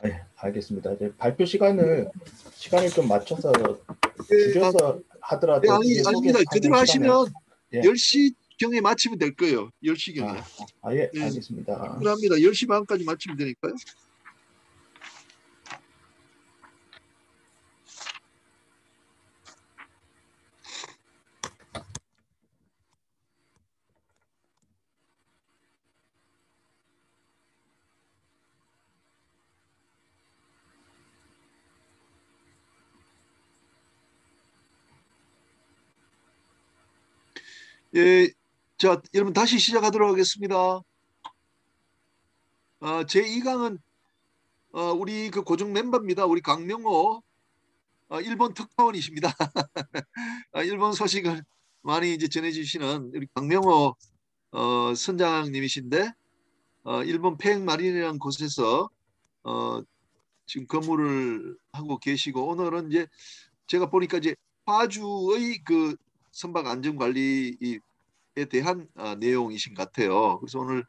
네, 알겠습니다. 이제 발표 시간을 좀 맞춰서 예, 줄여서 하더라도 뒤에 아닙니다. 소개하는 그대로 시간에 하시면 예, 10시경에 마치면 될 거예요. 10시경에. 예, 예, 알겠습니다. 합니다. 10시 반까지 마치면 되니까요. 예, 자, 여러분 다시 시작하도록 하겠습니다. 제2강은 우리 그 고정 멤버입니다. 우리 강명호 일본 특파원이십니다. 일본 소식을 많이 이제 전해주시는 우리 강명호 선장님이신데 일본 팽마린이라는 곳에서 어, 지금 근무를 하고 계시고 오늘은 이제 제가 보니까 이제 파주의 그 선박 안전 관리에 대한 내용이신 것 같아요. 그래서 오늘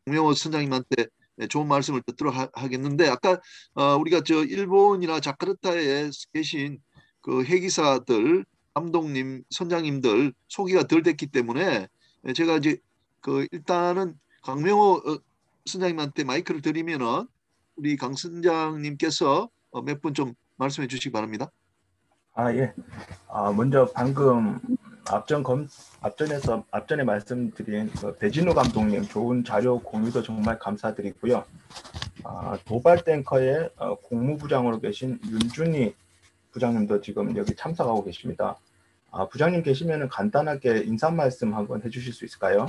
강명호 선장님한테 좋은 말씀을 듣도록 하겠는데 아까 우리가 저 일본이나 자카르타에 계신 그 해기사들, 감독님, 선장님들 소개가 덜 됐기 때문에 제가 이제 그 일단은 강명호 선장님한테 마이크를 드리면은 우리 강 선장님께서 몇 분 좀 말씀해 주시기 바랍니다. 예. 먼저 방금 앞전에 말씀드린 그 배진우 감독님 좋은 자료 공유도 정말 감사드리고요. 도발 탱커의 공무부장으로 계신 윤준희 부장님도 지금 여기 참석하고 계십니다. 부장님 계시면 간단하게 인사 말씀 한번 해주실 수 있을까요?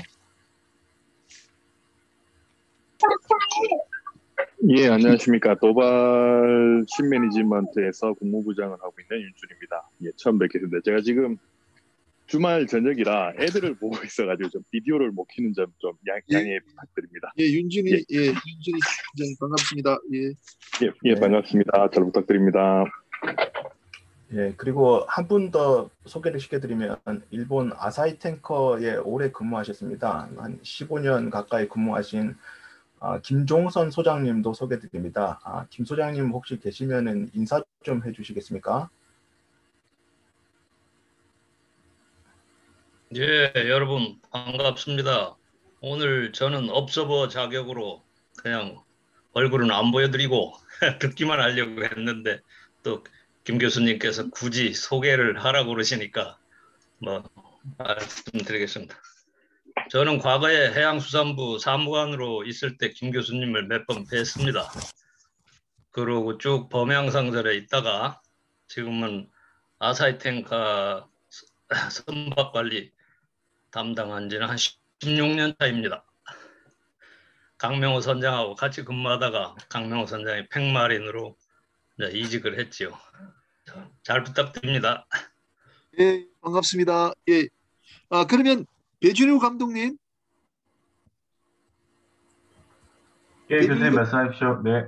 예, 안녕하십니까. 도발 신매니지먼트에서 국무부장을 하고 있는 윤준입니다. 예, 처음 뵙겠습니다. 제가 지금 주말 저녁이라 애들을 보고 있어가지고 좀 비디오를 못 켜는 점 좀 양해 부탁드립니다. 윤준희 부장님 반갑습니다. 예, 반갑습니다. 잘 부탁드립니다. 예, 그리고 한 분 더 소개를 시켜드리면 일본 아사히 탱커에 오래 근무하셨습니다. 한 15년 가까이 근무하신 김종선 소장님도 소개드립니다. 김 소장님 혹시 계시면 인사 좀 해주시겠습니까? 예, 여러분 반갑습니다. 오늘 저는 업서버 자격으로 그냥 얼굴은 안 보여드리고 듣기만 하려고 했는데 또 김 교수님께서 굳이 소개를 하라고 그러시니까 뭐 말씀드리겠습니다. 저는 과거에 해양수산부 사무관으로 있을 때 김 교수님을 몇 번 뵀습니다. 그러고 쭉 범양상설에 있다가 지금은 아사히 탱커 선박관리 담당한 지는 한 16년 차입니다. 강명호 선장하고 같이 근무하다가 강명호 선장이 팽마린으로 이직을 했지요. 잘 부탁드립니다. 예, 반갑습니다. 예. 그러면 배준우 감독님. 예, 교수님 말씀하십시오. 네.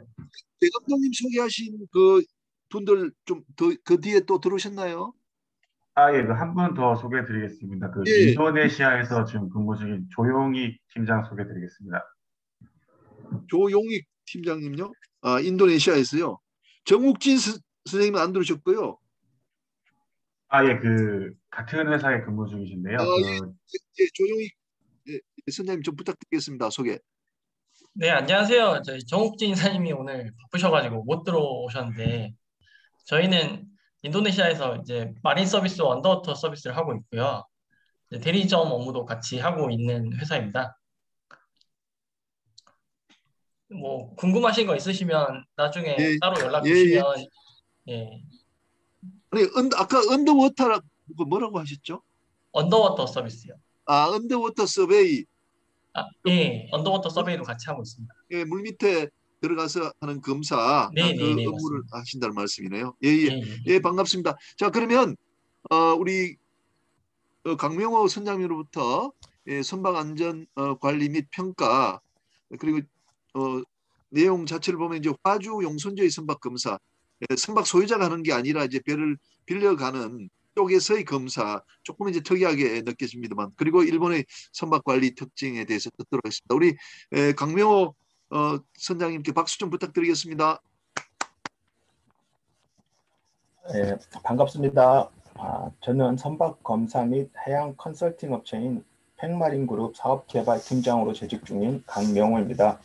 배 감독님 소개하신 그 분들 좀 그 뒤에 또 들어오셨나요? 예, 한 분 더 소개해 드리겠습니다. 예. 인도네시아에서 지금 근무 중인 조용희 팀장 소개해 드리겠습니다. 조용익 팀장님요? 인도네시아에서요. 정욱진 선생님은 안 들으셨고요. 예, 같은 회사에 근무 중이신데요. 조용익 선생님 좀 부탁드리겠습니다. 소개. 네, 안녕하세요. 저희 정욱진 이사님이 오늘 바쁘셔가지고 못 들어오셨는데 저희는 인도네시아에서 이제 마린 서비스 언더워터 서비스를 하고 있고요. 대리점 업무도 같이 하고 있는 회사입니다. 뭐 궁금하신 거 있으시면 나중에 따로 연락 주시면 아니, 아까 언더워터라고 뭐라고 하셨죠? 언더워터 서비스요. 언더워터 서베이. 예, 언더워터 서베이도 같이 하고 있습니다. 예, 물 밑에 들어가서 하는 검사 그 업무를 맞습니다. 하신다는 말씀이네요. 예, 반갑습니다. 자, 그러면 우리 강명호 선장님으로부터 선박 안전 관리 및 평가 그리고 내용 자체를 보면 이제 화주 용선제의 선박 검사, 선박 소유자가 하는 게 아니라 이제 배를 빌려가는 쪽에서의 검사, 조금 이제 특이하게 느껴집니다만, 그리고 일본의 선박 관리 특징에 대해서 듣도록 하겠습니다. 우리 강명호 선장님께 박수 좀 부탁드리겠습니다. 예, 반갑습니다. 저는 선박 검사 및 해양 컨설팅 업체인 팽마린그룹 사업개발팀장으로 재직 중인 강명호입니다.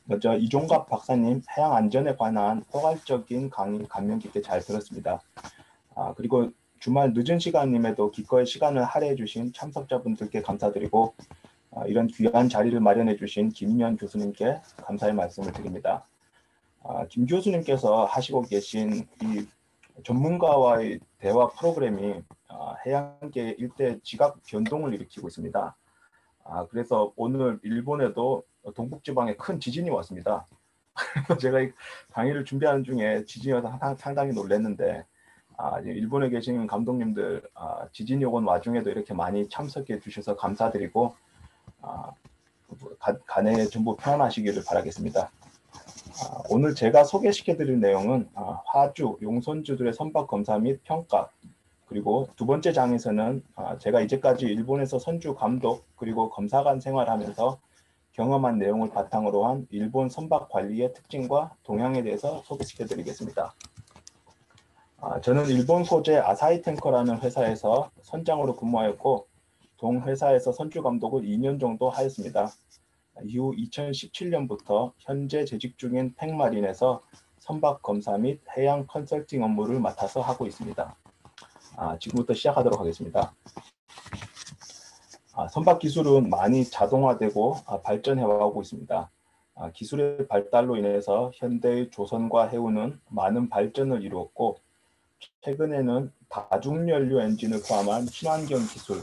먼저 이종갑 박사님 해양 안전에 관한 포괄적인 강의 감명 깊게 잘 들었습니다. 그리고 주말 늦은 시간임에도 기꺼이 시간을 할애해 주신 참석자분들께 감사드리고 이런 귀한 자리를 마련해 주신 김인현 교수님께 감사의 말씀을 드립니다. 김 교수님께서 하시고 계신 이 전문가와의 대화 프로그램이 해양계 일대 지각 변동을 일으키고 있습니다. 그래서 오늘 일본에도 동북지방에 큰 지진이 왔습니다. 제가 이 강의를 준비하는 중에 지진이 와서 상당히 놀랐는데 일본에 계신 감독님들 지진이 온 와중에도 이렇게 많이 참석해 주셔서 감사드리고 간에 전부 평안하시기를 바라겠습니다. 오늘 제가 소개시켜드릴 내용은 화주, 용선주들의 선박 검사 및 평가, 그리고 두 번째 장에서는 제가 이제까지 일본에서 선주 감독 그리고 검사관 생활하면서 경험한 내용을 바탕으로 한 일본 선박 관리의 특징과 동향에 대해서 소개시켜드리겠습니다. 저는 일본 소재 아사히 탱커라는 회사에서 선장으로 근무하였고 동 회사에서 선주 감독을 2년 정도 하였습니다. 이후 2017년부터 현재 재직 중인 팽마린에서 선박 검사 및 해양 컨설팅 업무를 맡아서 하고 있습니다. 지금부터 시작하도록 하겠습니다. 선박 기술은 많이 자동화되고 발전해오고 있습니다. 기술의 발달로 인해서 현대의 조선과 해운은 많은 발전을 이루었고 최근에는 다중연료 엔진을 포함한 친환경 기술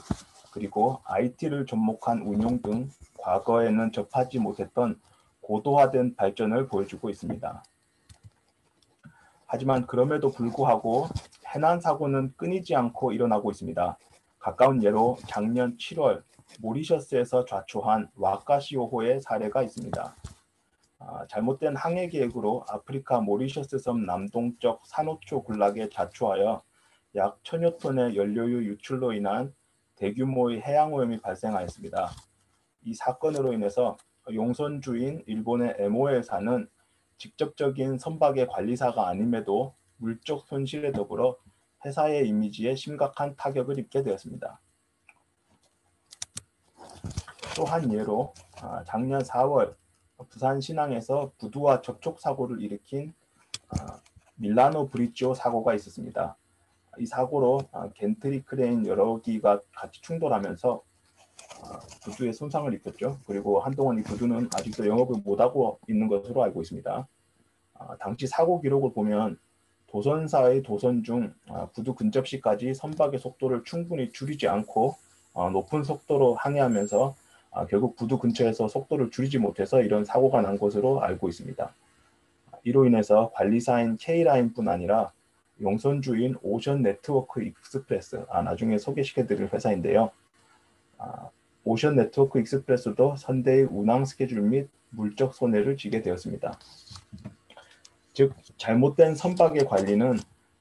그리고 IT를 접목한 운용 등 과거에는 접하지 못했던 고도화된 발전을 보여주고 있습니다. 하지만 그럼에도 불구하고 해난 사고는 끊이지 않고 일어나고 있습니다. 가까운 예로 작년 7월 모리셔스에서 좌초한 와카시오호의 사례가 있습니다. 잘못된 항해 계획으로 아프리카 모리셔스 섬 남동쪽 산호초 군락에 자초하여 약 1000여 톤의 연료유 유출로 인한 대규모의 해양 오염이 발생하였습니다. 이 사건으로 인해서 용선주인 일본의 MOL사는 직접적인 선박의 관리사가 아님에도 물적 손실에 더불어 회사의 이미지에 심각한 타격을 입게 되었습니다. 또 한 예로 작년 4월 부산 신항에서 부두와 접촉 사고를 일으킨 밀라노 브리지오 사고가 있었습니다. 이 사고로 겐트리 크레인 여러 기가 같이 충돌하면서 부두에 손상을 입혔죠. 그리고 한동안 이 부두는 아직도 영업을 못하고 있는 것으로 알고 있습니다. 당시 사고 기록을 보면 도선사의 도선 중 부두 근접 시까지 선박의 속도를 충분히 줄이지 않고 높은 속도로 항해하면서 결국 부두 근처에서 속도를 줄이지 못해서 이런 사고가 난 것으로 알고 있습니다. 이로 인해서 관리사인 K라인뿐 아니라 용선주인 오션 네트워크 익스프레스, 나중에 소개시켜드릴 회사인데요. 오션 네트워크 익스프레스도 선대의 운항 스케줄 및 물적 손해를 지게 되었습니다. 즉 잘못된 선박의 관리는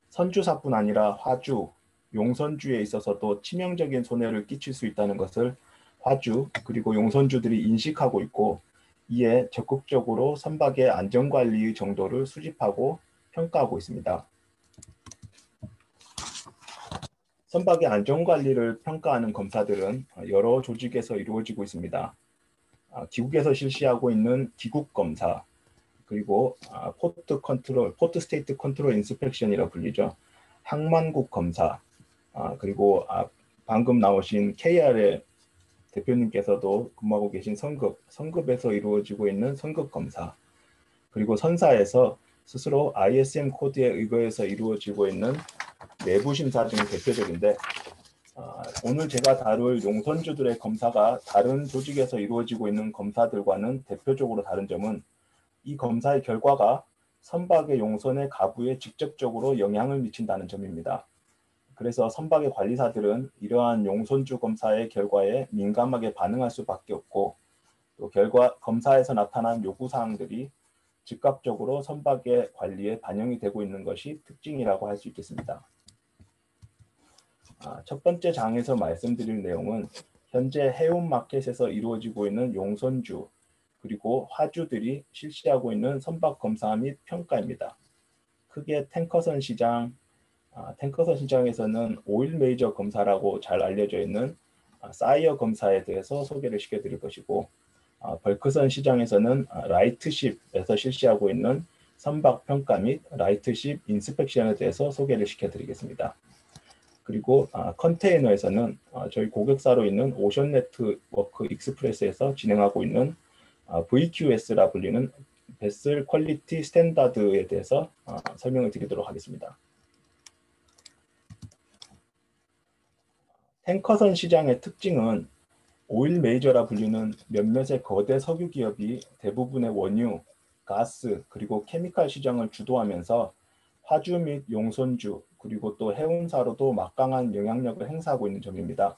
선주사뿐 아니라 화주, 용선주에 있어서도 치명적인 손해를 끼칠 수 있다는 것을 화주 그리고 용선주들이 인식하고 있고 이에 적극적으로 선박의 안전관리의 정도를 수집하고 평가하고 있습니다. 선박의 안전관리를 평가하는 검사들은 여러 조직에서 이루어지고 있습니다. 기국에서 실시하고 있는 기국검사, 그리고 포트 스테이트 컨트롤 인스펙션이라 불리죠. 항만국 검사, 그리고 방금 나오신 KR의 대표님께서도 근무하고 계신 성급에서 이루어지고 있는 성급검사, 그리고 선사에서 스스로 ISM 코드에 의거해서 이루어지고 있는 내부심사 등이 대표적인데 오늘 제가 다룰 용선주들의 검사가 다른 조직에서 이루어지고 있는 검사들과는 대표적으로 다른 점은 이 검사의 결과가 선박의 용선의 가부에 직접적으로 영향을 미친다는 점입니다. 그래서 선박의 관리사들은 이러한 용선주 검사의 결과에 민감하게 반응할 수밖에 없고 또 검사에서 나타난 요구사항들이 즉각적으로 선박의 관리에 반영이 되고 있는 것이 특징이라고 할 수 있겠습니다. 첫 번째 장에서 말씀드릴 내용은 현재 해운 마켓에서 이루어지고 있는 용선주 그리고 화주들이 실시하고 있는 선박 검사 및 평가입니다. 크게 탱커선 시장, 탱커선 시장에서는 오일 메이저 검사라고 잘 알려져 있는 사이어 검사에 대해서 소개를 시켜드릴 것이고, 벌크선 시장에서는 라이트십에서 실시하고 있는 선박 평가 및 라이트십 인스펙션에 대해서 소개를 시켜드리겠습니다. 그리고 컨테이너에서는 저희 고객사로 있는 오션 네트워크 익스프레스에서 진행하고 있는 VQS라 불리는 베슬 퀄리티 스탠다드에 대해서 설명을 드리도록 하겠습니다. 탱커선 시장의 특징은 오일 메이저라 불리는 몇몇의 거대 석유 기업이 대부분의 원유, 가스, 그리고 케미칼 시장을 주도하면서 화주 및 용선주, 그리고 또 해운사로도 막강한 영향력을 행사하고 있는 점입니다.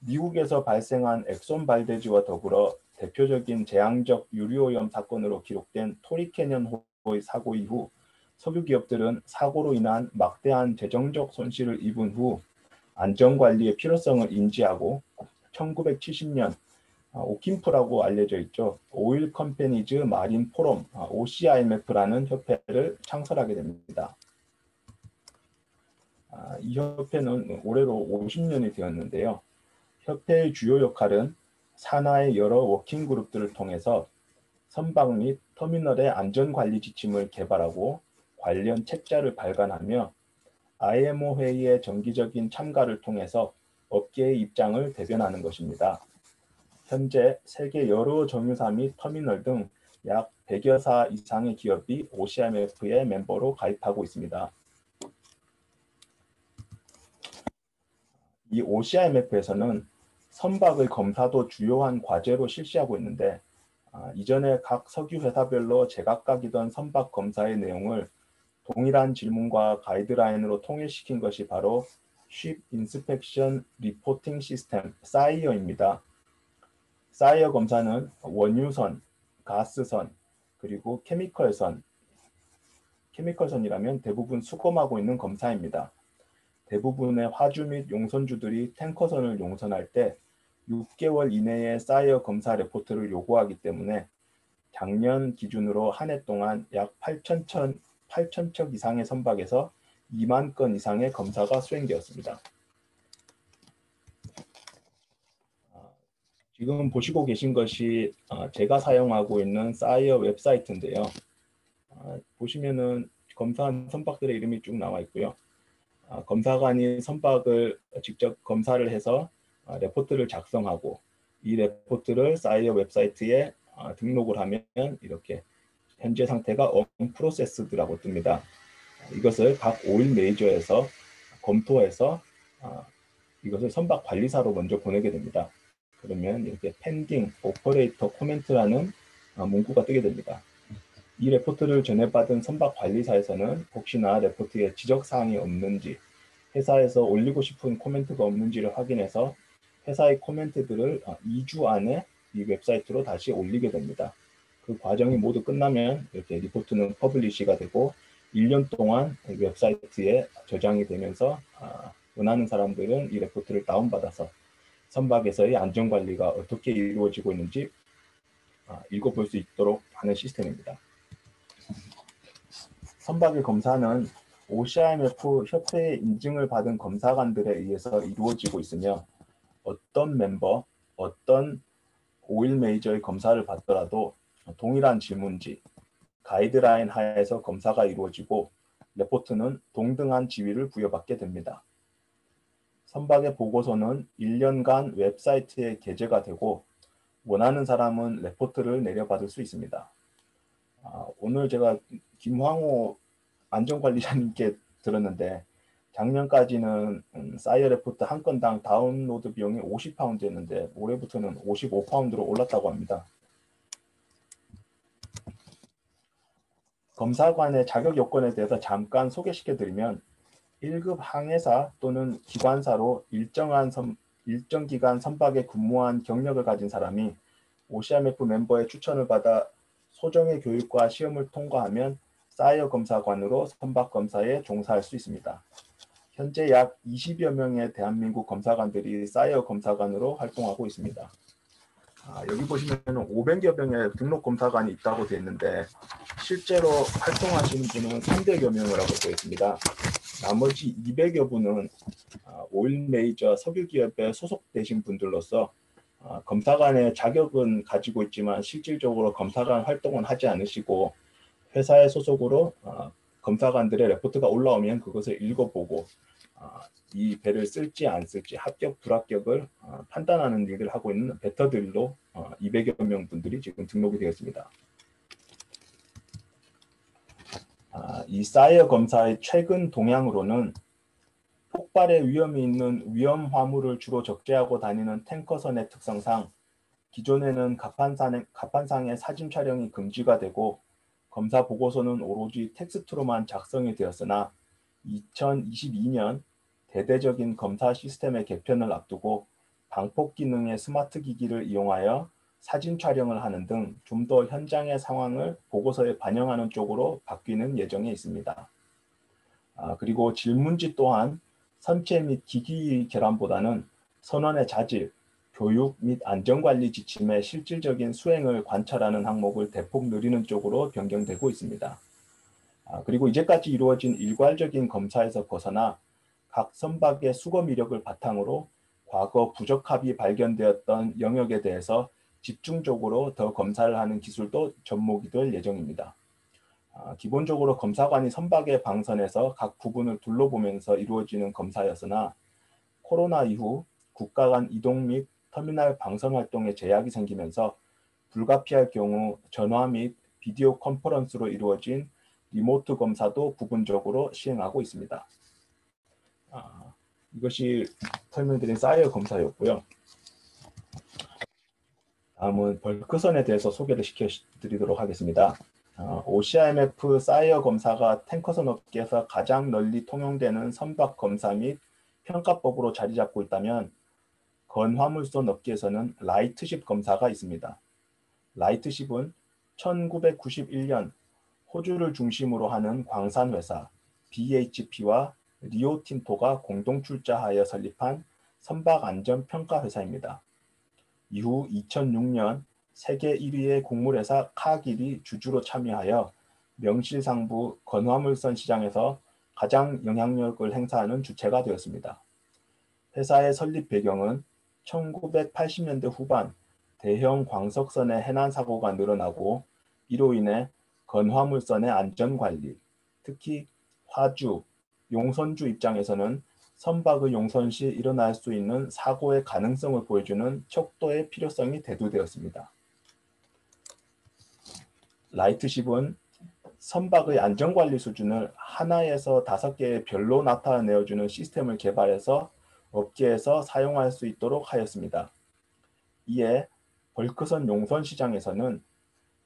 미국에서 발생한 엑손 발데지와 더불어 대표적인 재앙적 유류오염 사건으로 기록된 토리캐년호의 사고 이후 석유 기업들은 사고로 인한 막대한 재정적 손실을 입은 후 안전관리의 필요성을 인지하고 1970년 오킨프라고 알려져 있죠. 오일 컴퍼니즈 마린 포럼 OCIMF라는 협회를 창설하게 됩니다. 이 협회는 올해로 50년이 되었는데요. 협회의 주요 역할은 산하의 여러 워킹 그룹들을 통해서 선박 및 터미널의 안전관리 지침을 개발하고 관련 책자를 발간하며 IMO 회의의 정기적인 참가를 통해서 업계의 입장을 대변하는 것입니다. 현재 세계 여러 정유사 및 터미널 등 약 100여 사 이상의 기업이 OCIMF의 멤버로 가입하고 있습니다. 이 OCIMF에서는 선박의 검사도 주요한 과제로 실시하고 있는데 이전에 각 석유 회사별로 제각각이던 선박 검사의 내용을 동일한 질문과 가이드라인으로 통일시킨 것이 바로 Ship Inspection Reporting System, SIR입니다. SIR 검사는 원유선, 가스선, 그리고 케미컬선이라면 대부분 수검하고 있는 검사입니다. 대부분의 화주 및 용선주들이 탱커선을 용선할 때 6개월 이내에 SIR 검사 레포트를 요구하기 때문에 작년 기준으로 한 해 동안 약 8,000척 이상의 선박에서 2만 건 이상의 검사가 수행되었습니다. 지금 보시고 계신 것이 제가 사용하고 있는 SIR 웹사이트인데요. 보시면은 검사한 선박들의 이름이 쭉 나와 있고요. 검사관이 선박을 직접 검사를 해서 레포트를 작성하고 이 레포트를 SIR 웹사이트에 등록을 하면 이렇게 현재 상태가 unprocessed라고 뜹니다. 이것을 각 오일 메이저에서 검토해서 이것을 선박 관리사로 먼저 보내게 됩니다. 그러면 이렇게 pending operator comment라는 문구가 뜨게 됩니다. 이 레포트를 전해받은 선박 관리사에서는 혹시나 레포트에 지적사항이 없는지, 회사에서 올리고 싶은 코멘트가 없는지를 확인해서 회사의 코멘트들을 2주 안에 이 웹사이트로 다시 올리게 됩니다. 그 과정이 모두 끝나면 이렇게 리포트는 퍼블리시가 되고 1년 동안 웹사이트에 저장이 되면서 원하는 사람들은 이 레포트를 다운받아서 선박에서의 안전관리가 어떻게 이루어지고 있는지 읽어볼 수 있도록 하는 시스템입니다. 선박의 검사는 OCIMF 협회의 인증을 받은 검사관들에 의해서 이루어지고 있으며 어떤 멤버, 어떤 오일 메이저의 검사를 받더라도 동일한 질문지, 가이드라인 하에서 검사가 이루어지고 레포트는 동등한 지위를 부여받게 됩니다. 선박의 보고서는 1년간 웹사이트에 게재가 되고 원하는 사람은 레포트를 내려받을 수 있습니다. 오늘 제가 김황호 안전관리자님께 들었는데 작년까지는 사이어 레포트 한 건당 다운로드 비용이 50파운드였는데 올해부터는 55파운드로 올랐다고 합니다. 검사관의 자격 요건에 대해서 잠깐 소개시켜드리면 1급 항해사 또는 기관사로 일정 기간 선박에 근무한 경력을 가진 사람이 OCIMF 멤버의 추천을 받아 소정의 교육과 시험을 통과하면 사이어 검사관으로 선박 검사에 종사할 수 있습니다. 현재 약 20여 명의 대한민국 검사관들이 사이어 검사관으로 활동하고 있습니다. 여기 보시면 500여 명의 등록 검사관이 있다고 되어 있는데 실제로 활동하시는 분은 300여 명이라고 되어 있습니다. 나머지 200여 분은 오일 메이저 석유 기업에 소속되신 분들로서 검사관의 자격은 가지고 있지만 실질적으로 검사관 활동은 하지 않으시고 회사의 소속으로 검사관들의 레포트가 올라오면 그것을 읽어보고 이 배를 쓸지 안 쓸지 합격 불합격을 판단하는 일을 하고 있는 베터들로 200여 명 분들이 지금 등록이 되었습니다. 이 사이어 검사의 최근 동향으로는 폭발의 위험이 있는 위험 화물을 주로 적재하고 다니는 탱커선의 특성상 기존에는 갑판상의 사진 촬영이 금지가 되고 검사 보고서는 오로지 텍스트로만 작성이 되었으나 2022년 대대적인 검사 시스템의 개편을 앞두고 방폭 기능의 스마트 기기를 이용하여 사진 촬영을 하는 등 좀 더 현장의 상황을 보고서에 반영하는 쪽으로 바뀌는 예정에 있습니다. 그리고 질문지 또한 선체 및 기기 결함보다는 선원의 자질, 교육 및 안전관리 지침의 실질적인 수행을 관찰하는 항목을 대폭 늘리는 쪽으로 변경되고 있습니다. 그리고 이제까지 이루어진 일괄적인 검사에서 벗어나 각 선박의 수거 이력을 바탕으로 과거 부적합이 발견되었던 영역에 대해서 집중적으로 더 검사를 하는 기술도 접목이 될 예정입니다. 기본적으로 검사관이 선박의 방선에서 각 부분을 둘러보면서 이루어지는 검사였으나 코로나 이후 국가 간 이동 및 터미널 방선 활동에 제약이 생기면서 불가피할 경우 전화 및 비디오 컨퍼런스로 이루어진 리모트 검사도 부분적으로 시행하고 있습니다. 이것이 설명드린 사이어 검사였고요. 다음은 벌크선에 대해서 소개를 시켜드리도록 하겠습니다. OCIMF 사이어 검사가 탱커선 업계에서 가장 널리 통용되는 선박 검사 및 평가법으로 자리 잡고 있다면 건화물선 업계에서는 라이트십 검사가 있습니다. 라이트십은 1991년 호주를 중심으로 하는 광산회사 BHP와 리오틴토가 공동 출자하여 설립한 선박안전평가회사입니다. 이후 2006년 세계 1위의 곡물회사 카길이 주주로 참여하여 명실상부 건화물선 시장에서 가장 영향력을 행사하는 주체가 되었습니다. 회사의 설립 배경은 1980년대 후반 대형 광석선의 해난 사고가 늘어나고 이로 인해 건화물선의 안전관리, 특히 화주, 용선주 입장에서는 선박의 용선 시 일어날 수 있는 사고의 가능성을 보여주는 척도의 필요성이 대두되었습니다. 라이트십은 선박의 안전관리 수준을 하나에서 5개의 별로 나타내어주는 시스템을 개발해서 업계에서 사용할 수 있도록 하였습니다. 이에 벌크선 용선 시장에서는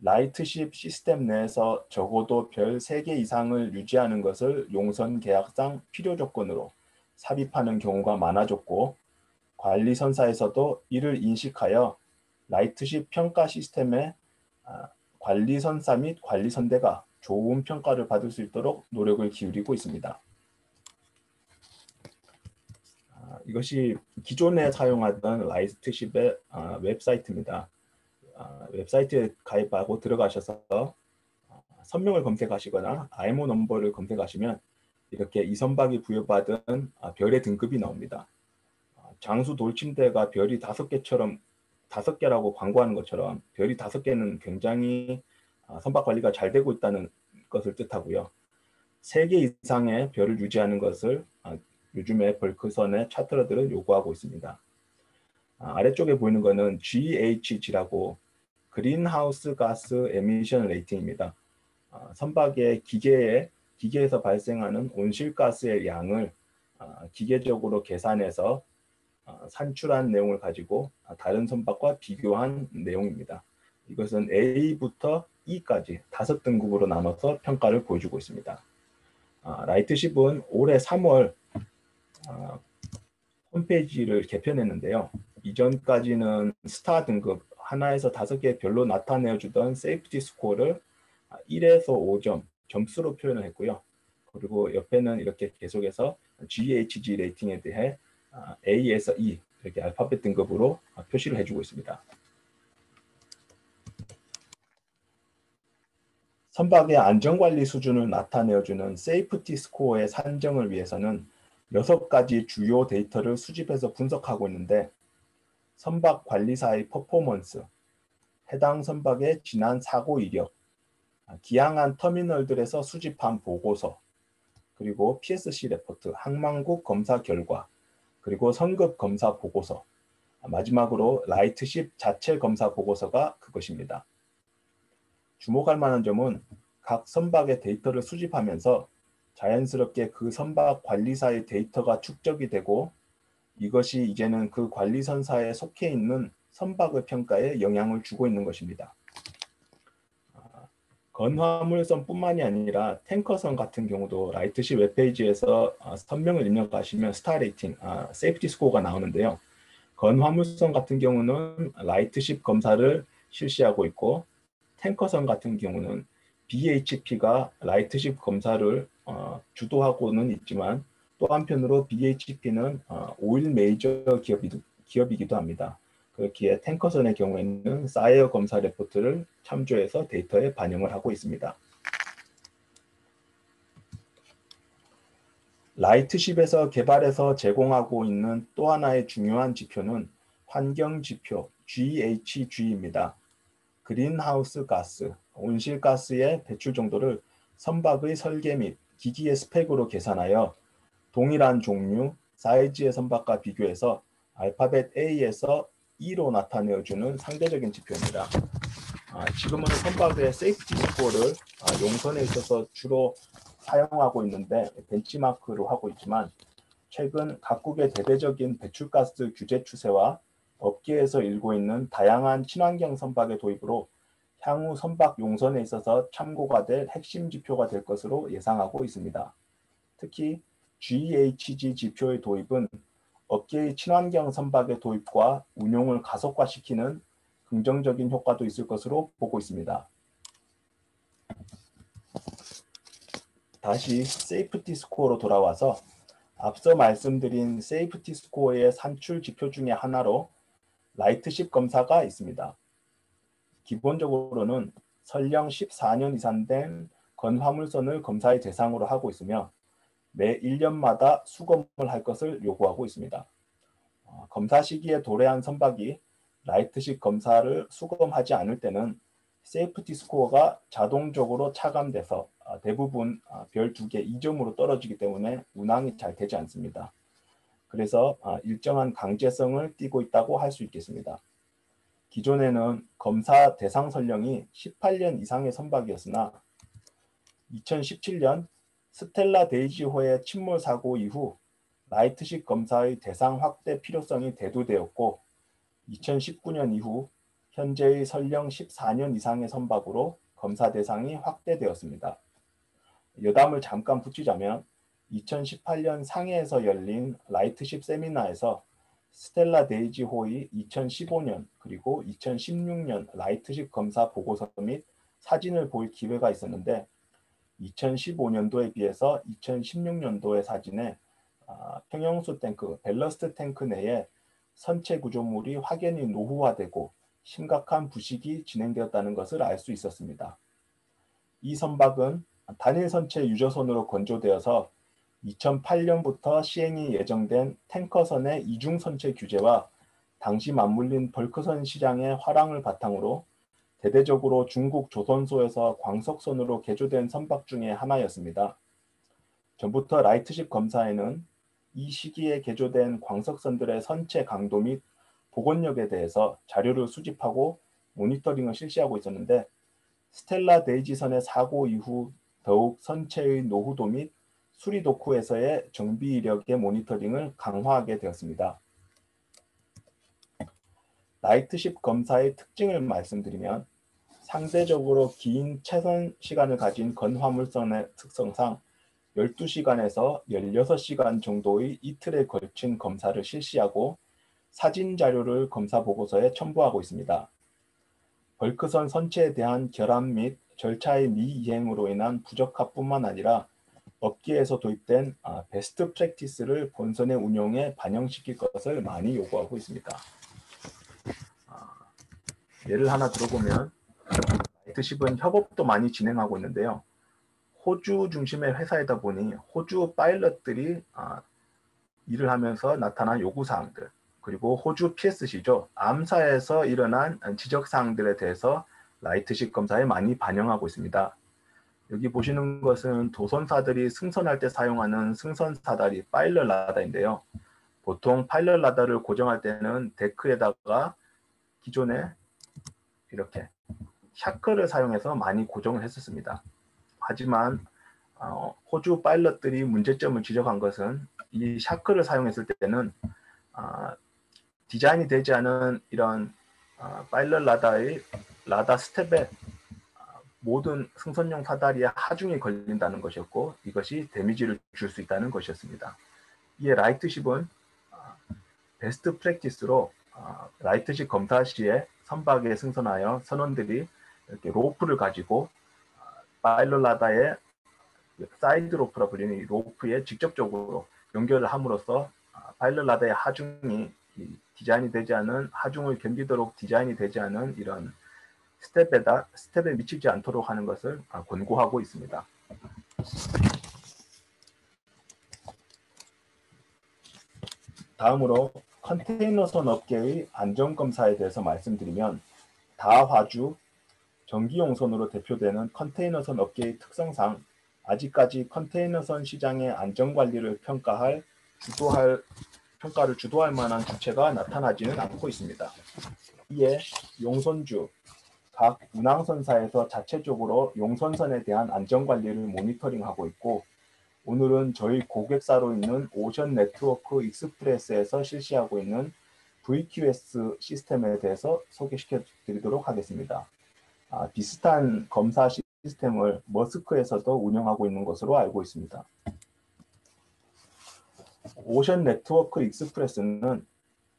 라이트십 시스템 내에서 적어도 별 3개 이상을 유지하는 것을 용선 계약상 필요 조건으로 삽입하는 경우가 많아졌고 관리선사에서도 이를 인식하여 라이트십 평가 시스템의 관리선사 및 관리선대가 좋은 평가를 받을 수 있도록 노력을 기울이고 있습니다. 이것이 기존에 사용하던 라이트십의 웹사이트입니다. 웹사이트에 가입하고 들어가셔서 선명을 검색하시거나 IMO 넘버를 검색하시면 이렇게 이 선박이 부여받은 별의 등급이 나옵니다. 장수 돌침대가 별이 5개처럼 5개라고 광고하는 것처럼 별이 5개는 굉장히 선박 관리가 잘 되고 있다는 것을 뜻하고요. 3개 이상의 별을 유지하는 것을 요즘에 벌크선의 차트러들은 요구하고 있습니다. 아래쪽에 보이는 것은 GHG라고 그린하우스 가스 에미션 레이팅입니다. 선박의 기계에서 발생하는 온실가스의 양을 기계적으로 계산해서 산출한 내용을 가지고 다른 선박과 비교한 내용입니다. 이것은 A부터 E까지 5등급으로 나눠서 평가를 보여주고 있습니다. 라이트십은 올해 3월 홈페이지를 개편했는데요. 이전까지는 스타 등급 하나에서 5개 별로 나타내주던 세이프티 스코어를 1에서 5점 점수로 표현을 했고요. 그리고 옆에는 이렇게 계속해서 GHG 레이팅에 대해 A에서 E 이렇게 알파벳 등급으로 표시를 해주고 있습니다. 선박의 안전관리 수준을 나타내어주는 세이프티 스코어의 산정을 위해서는 6가지 주요 데이터를 수집해서 분석하고 있는데, 선박 관리사의 퍼포먼스, 해당 선박의 지난 사고 이력, 기항한 터미널들에서 수집한 보고서, 그리고 PSC 레포트, 항만국 검사 결과, 그리고 성급 검사 보고서, 마지막으로 라이트십 자체 검사 보고서가 그것입니다. 주목할 만한 점은 각 선박의 데이터를 수집하면서 자연스럽게 그 선박 관리사의 데이터가 축적이 되고, 이것이 이제는 그 관리선사에 속해 있는 선박의 평가에 영향을 주고 있는 것입니다. 건화물선뿐만이 아니라 탱커선 같은 경우도 라이트십 웹페이지에서 선명을 입력하시면 스타 레이팅, 세이프티 스코어가 나오는데요. 건화물선 같은 경우는 라이트십 검사를 실시하고 있고, 탱커선 같은 경우는 BHP가 라이트십 검사를 주도하고는 있지만, 또 한편으로 BHP는 오일 메이저 기업이기도 합니다. 그렇기에 탱커선의 경우에는 사이어 검사 레포트를 참조해서 데이터에 반영을 하고 있습니다. 라이트십에서 개발해서 제공하고 있는 또 하나의 중요한 지표는 환경지표 GHG입니다. 그린하우스 가스, 온실가스의 배출 정도를 선박의 설계 및 기기의 스펙으로 계산하여 동일한 종류, 사이즈의 선박과 비교해서 알파벳 A에서 E로 나타내어주는 상대적인 지표입니다. 지금은 선박의 세이프티 스코어를 용선에 있어서 주로 사용하고 있는데 벤치마크로 하고 있지만, 최근 각국의 대대적인 배출가스 규제 추세와 업계에서 일고 있는 다양한 친환경 선박의 도입으로 향후 선박 용선에 있어서 참고가 될 핵심 지표가 될 것으로 예상하고 있습니다. 특히 GHG 지표의 도입은 업계의 친환경 선박의 도입과 운용을 가속화시키는 긍정적인 효과도 있을 것으로 보고 있습니다. 다시 세이프티 스코어로 돌아와서 앞서 말씀드린 세이프티 스코어의 산출 지표 중에 하나로 라이트십 검사가 있습니다. 기본적으로는 설령 14년 이상 된 건화물선을 검사의 대상으로 하고 있으며 매 1년마다 수검을 할 것을 요구하고 있습니다. 검사 시기에 도래한 선박이 라이트십 검사를 수검하지 않을 때는 세이프티 스코어가 자동적으로 차감돼서 대부분 별 2개 2점으로 떨어지기 때문에 운항이 잘 되지 않습니다. 그래서 일정한 강제성을 띠고 있다고 할 수 있겠습니다. 기존에는 검사 대상 선령이 18년 이상의 선박이었으나 2017년 스텔라 데이지호의 침몰 사고 이후 라이트십 검사의 대상 확대 필요성이 대두되었고, 2019년 이후 현재의 설령 14년 이상의 선박으로 검사 대상이 확대되었습니다. 여담을 잠깐 붙이자면 2018년 상해에서 열린 라이트십 세미나에서 스텔라 데이지호의 2015년 그리고 2016년 라이트십 검사 보고서 및 사진을 볼 기회가 있었는데, 2015년도에 비해서 2016년도의 사진에 평형수 탱크, 밸러스트 탱크 내에 선체 구조물이 확연히 노후화되고 심각한 부식이 진행되었다는 것을 알 수 있었습니다. 이 선박은 단일 선체 유저선으로 건조되어서 2008년부터 시행이 예정된 탱커선의 이중 선체 규제와 당시 맞물린 벌크선 시장의 화랑을 바탕으로 대대적으로 중국 조선소에서 광석선으로 개조된 선박 중의 하나였습니다. 전부터 라이트십 검사에는 이 시기에 개조된 광석선들의 선체 강도 및 복원력에 대해서 자료를 수집하고 모니터링을 실시하고 있었는데, 스텔라 데이지선의 사고 이후 더욱 선체의 노후도 및 수리 도쿠에서의 정비 이력의 모니터링을 강화하게 되었습니다. 라이트십 검사의 특징을 말씀드리면, 상대적으로 긴 채선 시간을 가진 건화물선의 특성상 12시간에서 16시간 정도의 이틀에 걸친 검사를 실시하고 사진 자료를 검사 보고서에 첨부하고 있습니다. 벌크선 선체에 대한 결함 및 절차의 미이행으로 인한 부적합뿐만 아니라 업계에서 도입된 베스트 프랙티스를 본선의 운용에 반영시킬 것을 많이 요구하고 있습니다. 예를 하나 들어보면 라이트십은 협업도 많이 진행하고 있는데요. 호주 중심의 회사이다 보니 호주 파일럿들이 일을 하면서 나타난 요구사항들, 그리고 호주 PSC죠. 암사에서 일어난 지적사항들에 대해서 라이트십 검사에 많이 반영하고 있습니다. 여기 보시는 것은 도선사들이 승선할 때 사용하는 승선 사다리 파일럿 라다인데요. 보통 파일럿 라다를 고정할 때는 데크에다가 기존에 이렇게 샤크를 사용해서 많이 고정을 했었습니다. 하지만 호주 파일럿들이 문제점을 지적한 것은 이 샤크를 사용했을 때는 디자인이 되지 않은 이런 파일럿 라다의 라다 스텝에 모든 승선용 사다리에 하중이 걸린다는 것이었고, 이것이 데미지를 줄 수 있다는 것이었습니다. 이에 라이트십은 베스트 프랙티스로 라이트십 검사 시에 선박에 승선하여 선원들이 이렇게 로프를 가지고 파일럿 라다의 사이드 로프라 불리는 이 로프에 직접적으로 연결을 함으로써 파일럿 라다의 하중이 디자인이 되지 않은, 하중을 견디도록 디자인이 되지 않은 이런 스텝에 미치지 않도록 하는 것을 권고하고 있습니다. 다음으로 컨테이너선 업계의 안전검사에 대해서 말씀드리면, 다화주, 전기용선으로 대표되는 컨테이너선 업계의 특성상 아직까지 컨테이너선 시장의 안전관리를 평가를 주도할 만한 주체가 나타나지는 않고 있습니다. 이에 용선주, 각 운항선사에서 자체적으로 용선선에 대한 안전관리를 모니터링하고 있고, 오늘은 저희 고객사로 있는 오션 네트워크 익스프레스에서 실시하고 있는 VQS 시스템에 대해서 소개시켜 드리도록 하겠습니다. 비슷한 검사 시스템을 머스크에서도 운영하고 있는 것으로 알고 있습니다. 오션 네트워크 익스프레스는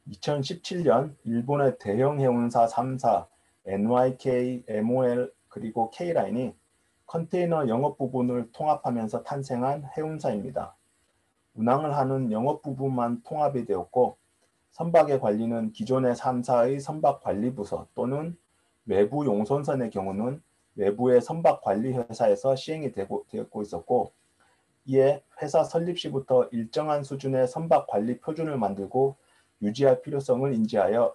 2017년 일본의 대형 해운사 3사 NYK, MOL, 그리고 K라인이 컨테이너 영업 부분을 통합하면서 탄생한 해운사입니다. 운항을 하는 영업 부분만 통합이 되었고, 선박의 관리는 기존의 3사의 선박관리부서 또는 외부 용선선의 경우는 외부의 선박관리회사에서 시행이 되었고 있었고, 이에 회사 설립 시부터 일정한 수준의 선박관리 표준을 만들고 유지할 필요성을 인지하여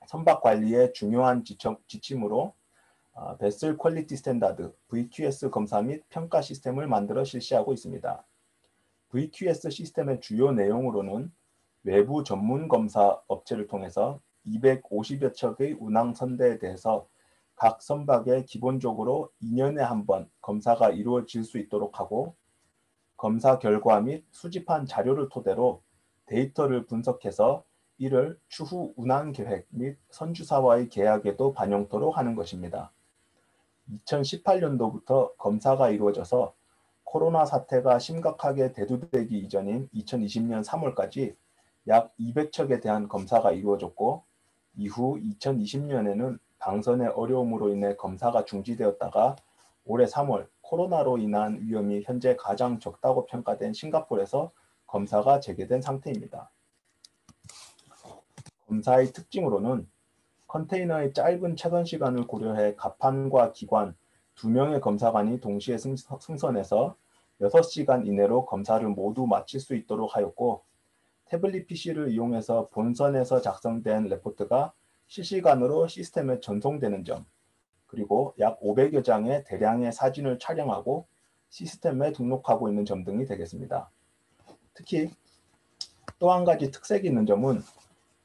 선박관리의 중요한 지침으로 베슬 퀄리티 스탠다드 VQS 검사 및 평가 시스템을 만들어 실시하고 있습니다. VQS 시스템의 주요 내용으로는 외부 전문 검사 업체를 통해서 250여 척의 운항 선대에 대해서 각 선박에 기본적으로 2년에 한 번 검사가 이루어질 수 있도록 하고, 검사 결과 및 수집한 자료를 토대로 데이터를 분석해서 이를 추후 운항 계획 및 선주사와의 계약에도 반영토록 하는 것입니다. 2018년도부터 검사가 이루어져서 코로나 사태가 심각하게 대두되기 이전인 2020년 3월까지 약 200척에 대한 검사가 이루어졌고, 이후 2020년에는 방선의 어려움으로 인해 검사가 중지되었다가 올해 3월 코로나로 인한 위험이 현재 가장 적다고 평가된 싱가포르에서 검사가 재개된 상태입니다. 검사의 특징으로는 컨테이너의 짧은 채선 시간을 고려해 갑판과 기관 2명의 검사관이 동시에 승선해서 6시간 이내로 검사를 모두 마칠 수 있도록 하였고, 태블릿 PC를 이용해서 본선에서 작성된 레포트가 실시간으로 시스템에 전송되는 점, 그리고 약 500여 장의 대량의 사진을 촬영하고 시스템에 등록하고 있는 점 등이 되겠습니다. 특히 또 한 가지 특색이 있는 점은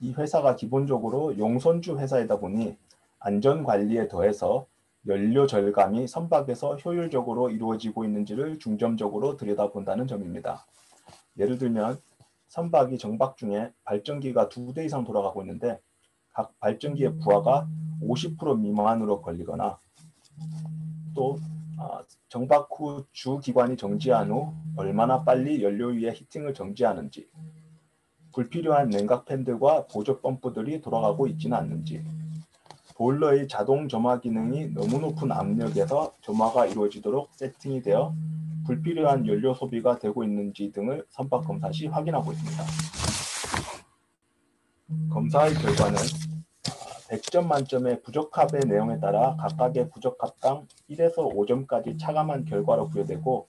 이 회사가 기본적으로 용선주 회사이다 보니 안전관리에 더해서 연료 절감이 선박에서 효율적으로 이루어지고 있는지를 중점적으로 들여다본다는 점입니다. 예를 들면 선박이 정박 중에 발전기가 2대 이상 돌아가고 있는데 각 발전기의 부하가 50% 미만으로 걸리거나, 또 정박 후 주 기관이 정지한 후 얼마나 빨리 연료위의 히팅을 정지하는지, 불필요한 냉각 팬들과 보조 펌프들이 돌아가고 있지는 않는지, 보일러의 자동 점화 기능이 너무 높은 압력에서 점화가 이루어지도록 세팅이 되어 불필요한 연료 소비가 되고 있는지 등을 선박 검사 시 확인하고 있습니다. 검사의 결과는 100점 만점의 부적합의 내용에 따라 각각의 부적합당 1에서 5점까지 차감한 결과로 부여되고,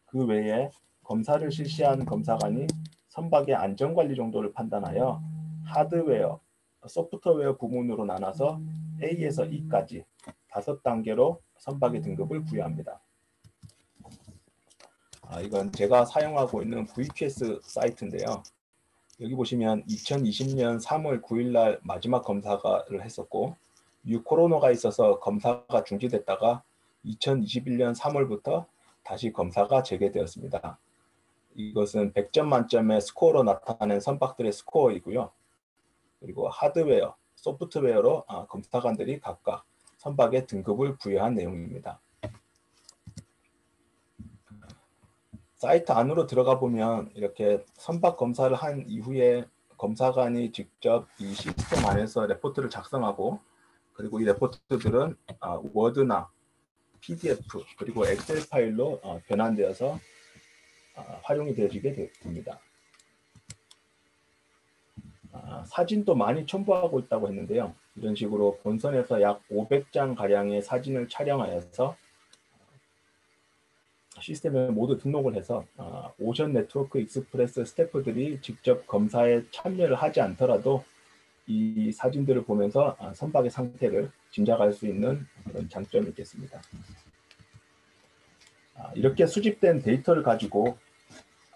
그 외에 검사를 실시한 검사관이 선박의 안전관리 정도를 판단하여 하드웨어, 소프트웨어 부문으로 나눠서 A에서 E까지 5단계로 선박의 등급을 부여합니다. 이건 제가 사용하고 있는 VQS 사이트인데요. 여기 보시면 2020년 3월 9일 날 마지막 검사를 했었고, 코로나가 있어서 검사가 중지됐다가 2021년 3월부터 다시 검사가 재개되었습니다. 이것은 100점 만점의 스코어로 나타낸 선박들의 스코어이고요. 그리고 하드웨어, 소프트웨어로 검사관들이 각각 선박의 등급을 부여한 내용입니다. 사이트 안으로 들어가 보면 이렇게 선박 검사를 한 이후에 검사관이 직접 이 시스템 안에서 레포트를 작성하고, 그리고 이 레포트들은 워드나 PDF 그리고 엑셀 파일로 변환되어서 활용이 되어지게 됩니다. 사진도 많이 첨부하고 있다고 했는데요. 이런 식으로 본선에서 약 500장 가량의 사진을 촬영하여서 시스템에 모두 등록을 해서 오션 네트워크 익스프레스 스태프들이 직접 검사에 참여를 하지 않더라도 이 사진들을 보면서 선박의 상태를 짐작할 수 있는 그런 장점이 있겠습니다. 이렇게 수집된 데이터를 가지고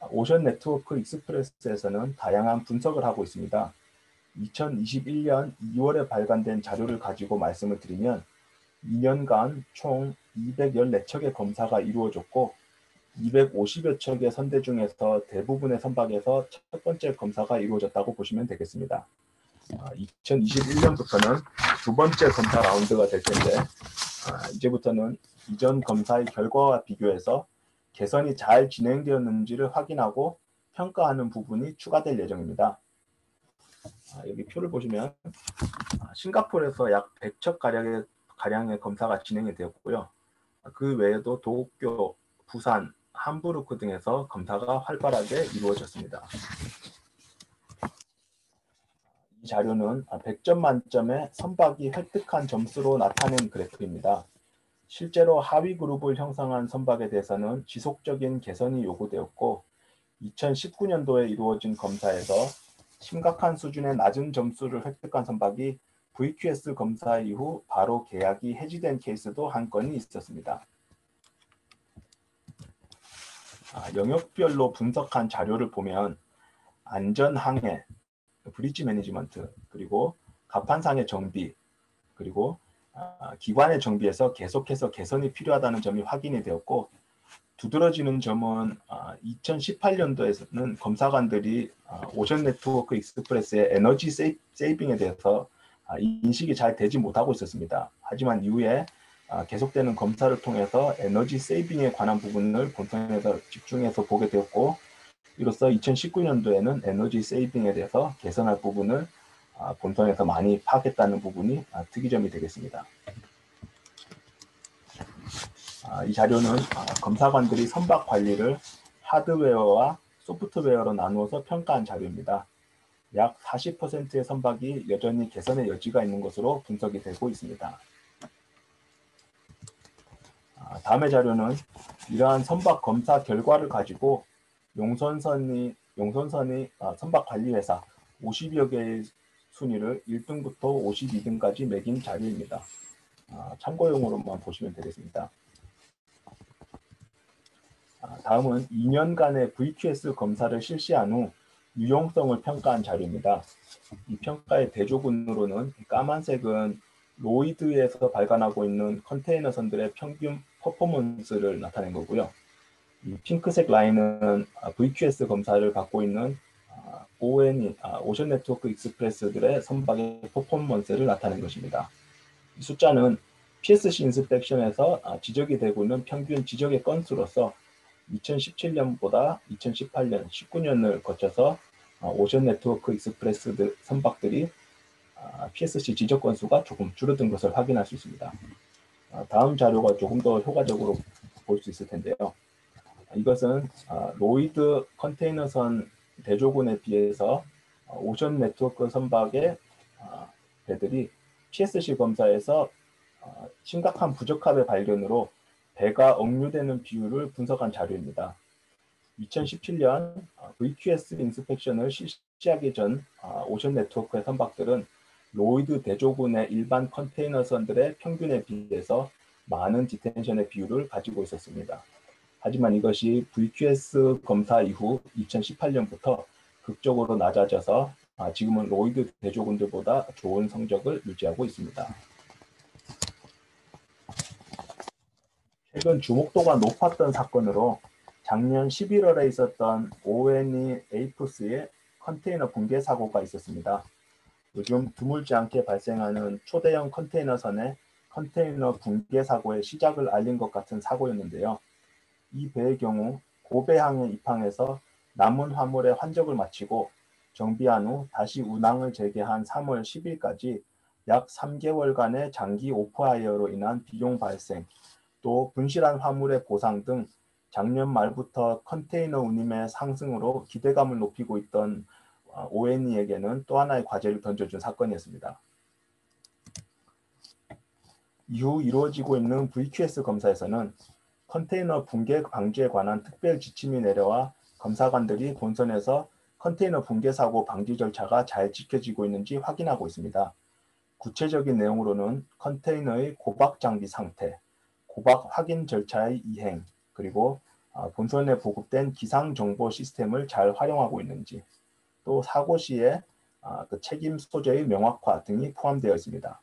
오션 네트워크 익스프레스에서는 다양한 분석을 하고 있습니다. 2021년 2월에 발간된 자료를 가지고 말씀을 드리면 2년간 총 214척의 검사가 이루어졌고, 250여 척의 선대 중에서 대부분의 선박에서 첫 번째 검사가 이루어졌다고 보시면 되겠습니다. 2021년부터는 두 번째 검사 라운드가 될 텐데, 이제부터는 이전 검사의 결과와 비교해서 개선이 잘 진행되었는지를 확인하고 평가하는 부분이 추가될 예정입니다. 여기 표를 보시면 싱가포르에서 약 100척 가량의 검사가 진행이 되었고요. 그 외에도 도쿄, 부산, 함부르크 등에서 검사가 활발하게 이루어졌습니다. 이 자료는 100점 만점의 선박이 획득한 점수로 나타낸 그래프입니다. 실제로 하위 그룹을 형성한 선박에 대해서는 지속적인 개선이 요구되었고, 2019년도에 이루어진 검사에서 심각한 수준의 낮은 점수를 획득한 선박이 VQS 검사 이후 바로 계약이 해지된 케이스도 한 건이 있었습니다. 영역별로 분석한 자료를 보면 안전항해, 브리지 매니지먼트, 그리고 갑판상의 정비, 그리고 기관의 정비에서 계속해서 개선이 필요하다는 점이 확인이 되었고, 두드러지는 점은 2018년도에는 검사관들이 오션 네트워크 익스프레스의 에너지 세이빙에 대해서 인식이 잘 되지 못하고 있었습니다. 하지만 이후에 계속되는 검사를 통해서 에너지 세이빙에 관한 부분을 본선에서 집중해서 보게 되었고, 이로써 2019년도에는 에너지 세이빙에 대해서 개선할 부분을 본선에서 많이 파악했다는 부분이 특이점이 되겠습니다. 이 자료는 검사관들이 선박 관리를 하드웨어와 소프트웨어로 나누어서 평가한 자료입니다. 약 40%의 선박이 여전히 개선의 여지가 있는 것으로 분석이 되고 있습니다. 다음의 자료는 이러한 선박 검사 결과를 가지고 용선선이 선박 관리회사 50여 개의 순위를 1등부터 52등까지 매긴 자료입니다. 참고용으로만 보시면 되겠습니다. 다음은 2년간의 VQS 검사를 실시한 후 유용성을 평가한 자료입니다. 이 평가의 대조군으로는 까만색은 로이드에서 발간하고 있는 컨테이너선들의 평균 퍼포먼스를 나타낸 거고요. 이 핑크색 라인은 VQS 검사를 받고 있는 ONE, 오션 네트워크 익스프레스들의 선박의 퍼포먼스를 나타낸 것입니다. 이 숫자는 PSC 인스펙션에서 지적이 되고 있는 평균 지적의 건수로서 2017년보다 2018년, 19년을 거쳐서 오션 네트워크 익스프레스 선박들이 PSC 지적 건수가 조금 줄어든 것을 확인할 수 있습니다. 다음 자료가 조금 더 효과적으로 볼 수 있을 텐데요. 이것은 로이드 컨테이너선 대조군에 비해서 오션 네트워크 선박의 배들이 PSC 검사에서 심각한 부적합의 발견으로 배가 억류되는 비율을 분석한 자료입니다. 2017년 VQS 인스펙션을 실시하기 전 오션 네트워크의 선박들은 로이드 대조군의 일반 컨테이너선들의 평균에 비해서 많은 디텐션의 비율을 가지고 있었습니다. 하지만 이것이 VQS 검사 이후 2018년부터 극적으로 낮아져서 지금은 로이드 대조군들보다 좋은 성적을 유지하고 있습니다. 최근 주목도가 높았던 사건으로 작년 11월에 있었던 ONE 에이프스의 컨테이너 붕괴 사고가 있었습니다. 요즘 드물지 않게 발생하는 초대형 컨테이너선의 컨테이너 붕괴 사고의 시작을 알린 것 같은 사고였는데요. 이 배의 경우 고배항에 입항해서 남은 화물의 환적을 마치고 정비한 후 다시 운항을 재개한 3월 10일까지 약 3개월간의 장기 오프하이어로 인한 비용 발생, 또 분실한 화물의 보상 등 작년 말부터 컨테이너 운임의 상승으로 기대감을 높이고 있던 ONE에게는 또 하나의 과제를 던져준 사건이었습니다. 이후 이루어지고 있는 VQS 검사에서는 컨테이너 붕괴 방지에 관한 특별 지침이 내려와 검사관들이 본선에서 컨테이너 붕괴 사고 방지 절차가 잘 지켜지고 있는지 확인하고 있습니다. 구체적인 내용으로는 컨테이너의 고박 장비 상태, 고박 확인 절차의 이행, 그리고 본선에 보급된 기상 정보 시스템을 잘 활용하고 있는지, 또 사고 시에 그 책임 소재의 명확화 등이 포함되어 있습니다.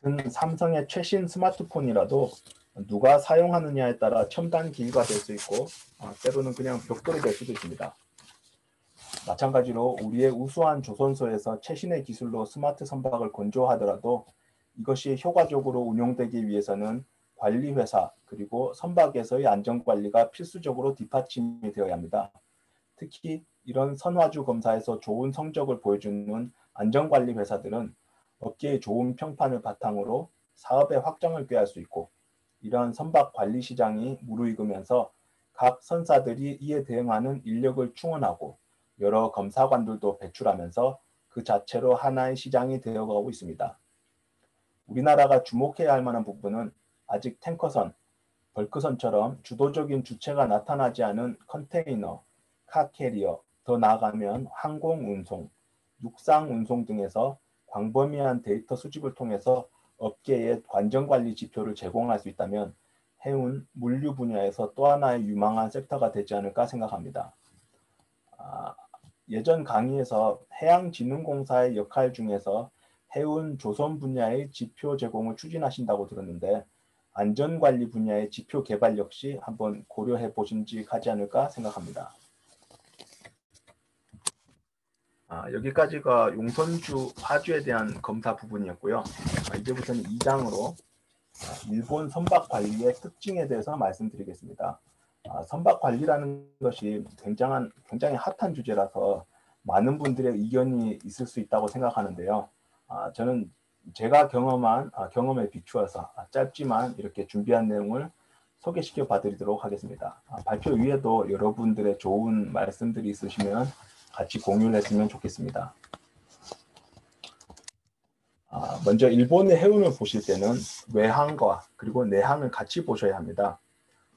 같은 삼성의 최신 스마트폰이라도 누가 사용하느냐에 따라 첨단 기기가 될 수 있고 때로는 그냥 벽돌이 될 수도 있습니다. 마찬가지로 우리의 우수한 조선소에서 최신의 기술로 스마트 선박을 건조하더라도 이것이 효과적으로 운용되기 위해서는 관리회사 그리고 선박에서의 안전관리가 필수적으로 뒷받침이 되어야 합니다. 특히 이런 선화주 검사에서 좋은 성적을 보여주는 안전관리 회사들은 업계의 좋은 평판을 바탕으로 사업의 확장을 꾀할 수 있고 이러한 선박 관리 시장이 무르익으면서 각 선사들이 이에 대응하는 인력을 충원하고 여러 검사관들도 배출하면서 그 자체로 하나의 시장이 되어가고 있습니다. 우리나라가 주목해야 할 만한 부분은 아직 탱커선, 벌크선처럼 주도적인 주체가 나타나지 않은 컨테이너, 카캐리어, 더 나아가면 항공운송, 육상운송 등에서 광범위한 데이터 수집을 통해서 업계의 관정관리 지표를 제공할 수 있다면 해운, 물류 분야에서 또 하나의 유망한 섹터가 되지 않을까 생각합니다. 예전 강의에서 해양진흥공사의 역할 중에서 해운 조선 분야의 지표 제공을 추진하신다고 들었는데 안전관리 분야의 지표 개발 역시 한번 고려해 보심직하지 않을까 생각합니다. 여기까지가 용선주 화주에 대한 검사 부분이었고요. 이제부터는 2장으로 일본 선박 관리의 특징에 대해서 말씀드리겠습니다. 선박 관리라는 것이 굉장히 핫한 주제라서 많은 분들의 의견이 있을 수 있다고 생각하는데요. 저는 제가 경험한 경험에 비추어서 짧지만 이렇게 준비한 내용을 소개시켜 봐드리도록 하겠습니다. 발표 위에도 여러분들의 좋은 말씀들이 있으시면 같이 공유를 했으면 좋겠습니다. 먼저 일본의 해운을 보실 때는 외항과 그리고 내항을 같이 보셔야 합니다.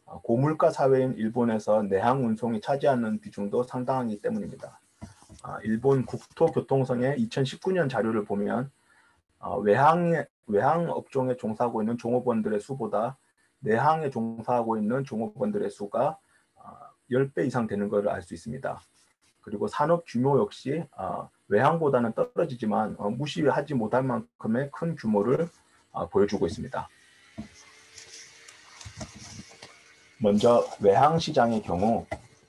고물가 사회인 일본에서 내항 운송이 차지하는 비중도 상당하기 때문입니다. 일본 국토교통성의 2019년 자료를 보면 외항 업종에 종사하고 있는 종업원들의 수보다 내항에 종사하고 있는 종업원들의 수가 10배 이상 되는 것을 알 수 있습니다. 그리고 산업 규모 역시 외항보다는 떨어지지만 무시하지 못할 만큼의 큰 규모를 보여주고 있습니다. 먼저 외항 시장의 경우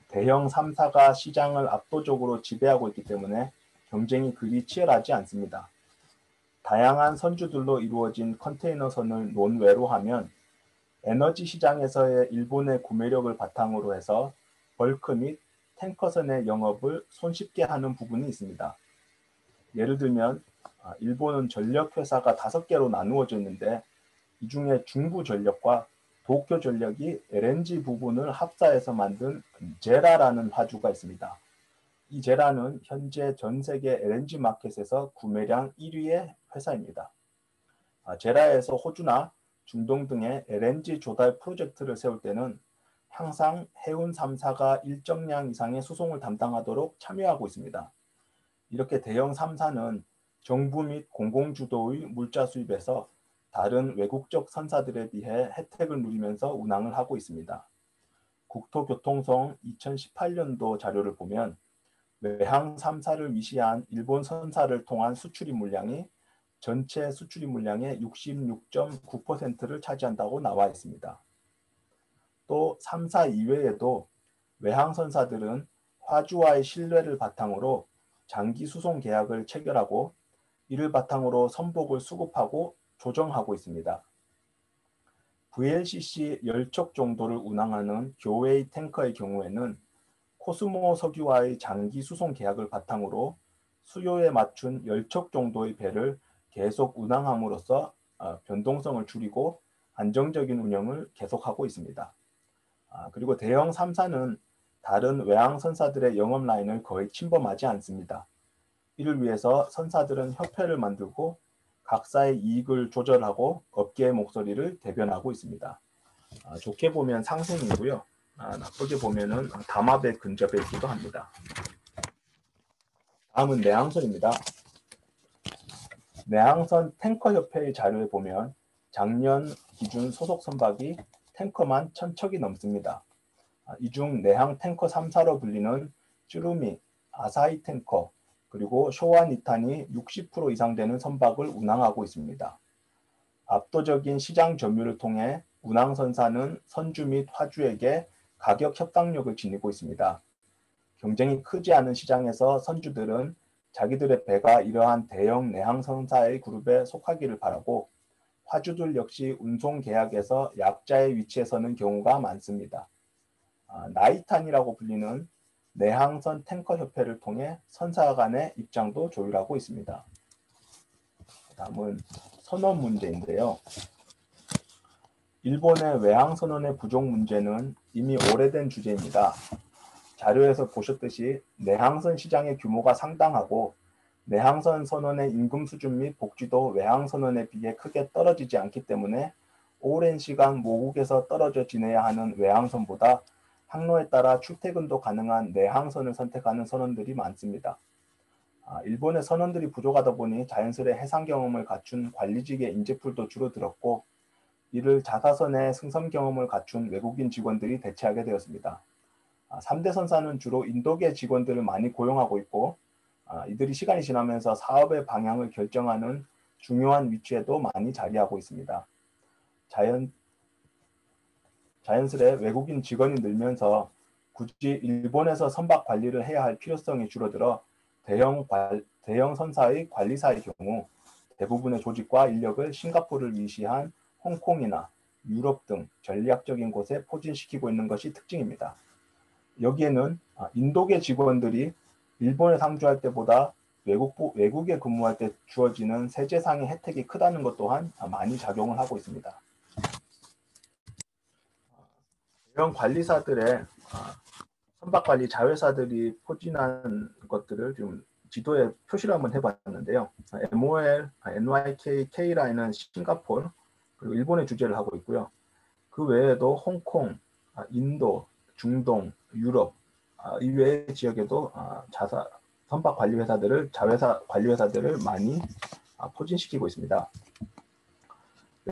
대형 3사가 시장을 압도적으로 지배하고 있기 때문에 경쟁이 그리 치열하지 않습니다. 다양한 선주들로 이루어진 컨테이너선을 논외로 하면 에너지 시장에서의 일본의 구매력을 바탕으로 해서 벌크 및 탱커선의 영업을 손쉽게 하는 부분이 있습니다. 예를 들면 일본은 전력회사가 5개로 나누어져 있는데 이 중에 중부전력과 도쿄전력이 LNG 부분을 합사해서 만든 제라라는 화주가 있습니다. 이 제라는 현재 전 세계 LNG 마켓에서 구매량 1위의 회사입니다. 제라에서 호주나 중동 등의 LNG 조달 프로젝트를 세울 때는 항상 해운 3사가 일정량 이상의 수송을 담당하도록 참여하고 있습니다. 이렇게 대형 3사는 정부 및 공공주도의 물자 수입에서 다른 외국적 선사들에 비해 혜택을 누리면서 운항을 하고 있습니다. 국토교통성 2018년도 자료를 보면 외항 3사를 위시한 일본 선사를 통한 수출입 물량이 전체 수출입 물량의 66.9%를 차지한다고 나와 있습니다. 또 3사 이외에도 외항 선사들은 화주와의 신뢰를 바탕으로 장기 수송 계약을 체결하고 이를 바탕으로 선복을 수급하고 조정하고 있습니다. VLCC 10척 정도를 운항하는 교웨이 탱커의 경우에는 코스모 석유와의 장기 수송 계약을 바탕으로 수요에 맞춘 10척 정도의 배를 계속 운항함으로써 변동성을 줄이고 안정적인 운영을 계속하고 있습니다. 그리고 대형 3사는 다른 외항 선사들의 영업 라인을 거의 침범하지 않습니다. 이를 위해서 선사들은 협회를 만들고 각사의 이익을 조절하고 업계의 목소리를 대변하고 있습니다. 좋게 보면 상생이고요. 나쁘게 보면은 담합에 근접해 있기도 합니다. 다음은 내항선입니다. 내항선 탱커협회의 자료에 보면 작년 기준 소속 선박이 탱커만 1000척이 넘습니다. 이 중 내항 탱커 3사로 불리는 쭈루미, 아사히 탱커, 그리고 쇼와 니탄이 60% 이상 되는 선박을 운항하고 있습니다. 압도적인 시장 점유를 통해 운항선사는 선주 및 화주에게 가격 협상력을 지니고 있습니다. 경쟁이 크지 않은 시장에서 선주들은 자기들의 배가 이러한 대형 내항선사의 그룹에 속하기를 바라고 화주들 역시 운송 계약에서 약자의 위치에 서는 경우가 많습니다. 나이탄이라고 불리는 내항선 탱커 협회를 통해 선사 간의 입장도 조율하고 있습니다. 다음은 선원 문제인데요. 일본의 외항 선원의 부족 문제는 이미 오래된 주제입니다. 자료에서 보셨듯이 내항선 시장의 규모가 상당하고 내항선 선원의 임금 수준 및 복지도 외항 선원에 비해 크게 떨어지지 않기 때문에 오랜 시간 모국에서 떨어져 지내야 하는 외항선보다 항로에 따라 출퇴근도 가능한 내항선을 선택하는 선원들이 많습니다. 일본의 선원들이 부족하다 보니 자연스레 해상 경험을 갖춘 관리직의 인재풀도 줄어들었고 이를 자사선의 승선 경험을 갖춘 외국인 직원들이 대체하게 되었습니다. 3대 선사는 주로 인도계 직원들을 많이 고용하고 있고 이들이 시간이 지나면서 사업의 방향을 결정하는 중요한 위치에도 많이 자리하고 있습니다. 자연스레 외국인 직원이 늘면서 굳이 일본에서 선박 관리를 해야 할 필요성이 줄어들어 대형 선사의 관리사의 경우 대부분의 조직과 인력을 싱가포르를 위시한 홍콩이나 유럽 등 전략적인 곳에 포진시키고 있는 것이 특징입니다. 여기에는 인도계 직원들이 일본에 상주할 때보다 외국에 근무할 때 주어지는 세제상의 혜택이 크다는 것 또한 많이 작용을 하고 있습니다. 이런 관리사들의 선박관리 자회사들이 포진한 것들을 좀 지도에 표시를 한번 해봤는데요. MOL, NYK, K라인은 싱가포르, 그리고 일본의 주재를 하고 있고요. 그 외에도 홍콩, 인도, 중동, 유럽, 이 외의 지역에도 선박 관리 회사들을 자회사 관리 회사들을 많이 포진시키고 있습니다.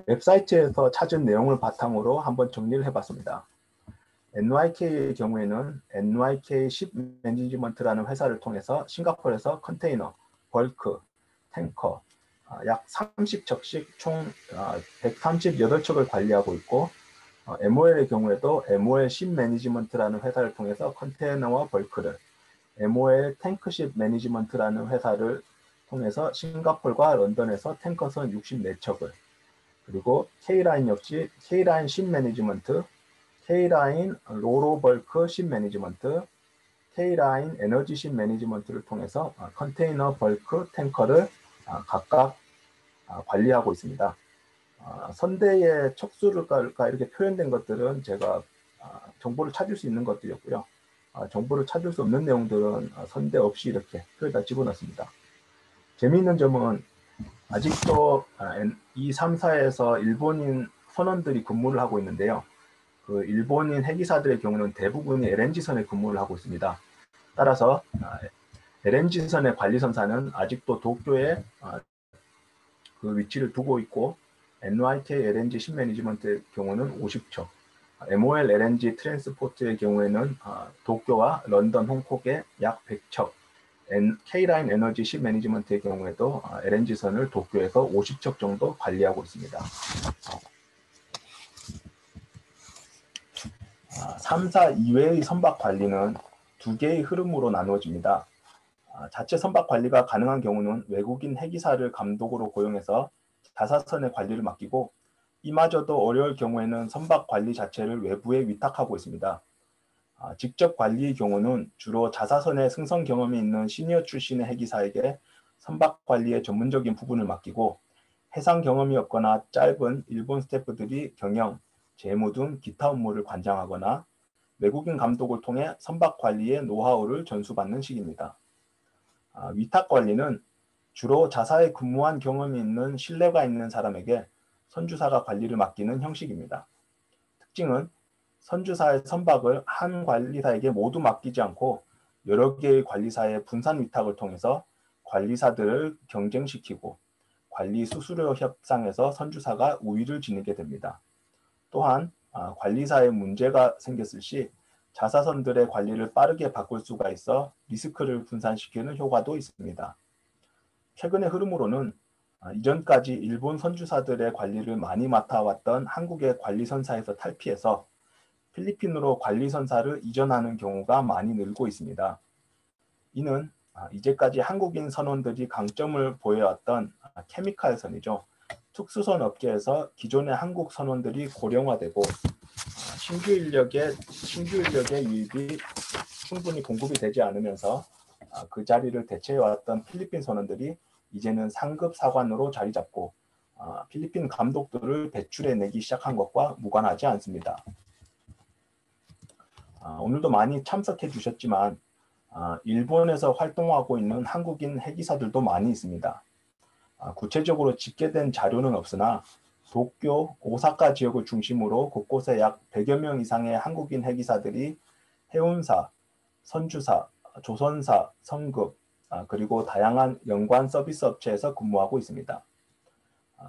웹사이트에서 찾은 내용을 바탕으로 한번 정리를 해봤습니다. NYK의 경우에는 NYK 십 매니지먼트라는 회사를 통해서 싱가포르에서 컨테이너, 벌크, 탱커 약 30척씩 총 138척을 관리하고 있고 MOL의 경우에도 MOL 십 매니지먼트라는 회사를 통해서 컨테이너와 벌크를, MOL 탱크십 매니지먼트라는 회사를 통해서 싱가포르와 런던에서 탱커선 64척을, 그리고 K라인 역시 K라인 십 매니지먼트, K라인 로로벌크 십 매니지먼트, K라인 에너지 십 매니지먼트를 통해서 컨테이너, 벌크, 탱커를 각각 관리하고 있습니다. 선대의 척수가 이렇게 표현된 것들은 제가 정보를 찾을 수 있는 것들이었고요. 정보를 찾을 수 없는 내용들은 선대 없이 이렇게 끌다 집어넣습니다. 재미있는 점은 아직도 이 3사에서 일본인 선원들이 근무를 하고 있는데요. 그 일본인 핵이사들의 경우는 대부분이 LNG선에 근무를 하고 있습니다. 따라서 LNG선의 관리선사는 아직도 도쿄에 그 위치를 두고 있고, NYK LNG 신매니지먼트의 경우는 50척, MOL LNG 트랜스포트의 경우에는 도쿄와 런던, 홍콩에 약 100척, K라인 에너지 신매니지먼트의 경우에도 LNG선을 도쿄에서 50척 정도 관리하고 있습니다. 3사 이외의 선박 관리는 두 개의 흐름으로 나누어집니다. 자체 선박 관리가 가능한 경우는 외국인 핵이사를 감독으로 고용해서 자사선의 관리를 맡기고, 이마저도 어려울 경우에는 선박 관리 자체를 외부에 위탁하고 있습니다. 직접 관리의 경우는 주로 자사선의 승선 경험이 있는 시니어 출신의 핵이사에게 선박 관리의 전문적인 부분을 맡기고, 해상 경험이 없거나 짧은 일본 스태프들이 경영, 재무 등 기타 업무를 관장하거나 외국인 감독을 통해 선박 관리의 노하우를 전수받는 식입니다. 위탁 관리는 주로 자사에 근무한 경험이 있는 신뢰가 있는 사람에게 선주사가 관리를 맡기는 형식입니다. 특징은 선주사의 선박을 한 관리사에게 모두 맡기지 않고 여러 개의 관리사의 분산 위탁을 통해서 관리사들을 경쟁시키고 관리 수수료 협상에서 선주사가 우위를 지니게 됩니다. 또한 관리사에 문제가 생겼을 시 자사선들의 관리를 빠르게 바꿀 수가 있어 리스크를 분산시키는 효과도 있습니다. 최근의 흐름으로는 이전까지 일본 선주사들의 관리를 많이 맡아왔던 한국의 관리선사에서 탈피해서 필리핀으로 관리선사를 이전하는 경우가 많이 늘고 있습니다. 이는 이제까지 한국인 선원들이 강점을 보여왔던 케미칼선이죠. 특수선 업계에서 기존의 한국 선원들이 고령화되고 신규 인력의 유입이 충분히 공급이 되지 않으면서 그 자리를 대체해왔던 필리핀 선원들이 이제는 상급 사관으로 자리 잡고 필리핀 감독들을 배출해내기 시작한 것과 무관하지 않습니다. 오늘도 많이 참석해 주셨지만 일본에서 활동하고 있는 한국인 핵이사들도 많이 있습니다. 구체적으로 집계된 자료는 없으나 도쿄, 오사카 지역을 중심으로 곳곳에 약 100여 명 이상의 한국인 핵이사들이 해운사, 선주사, 조선사, 성급, 그리고 다양한 연관 서비스 업체에서 근무하고 있습니다.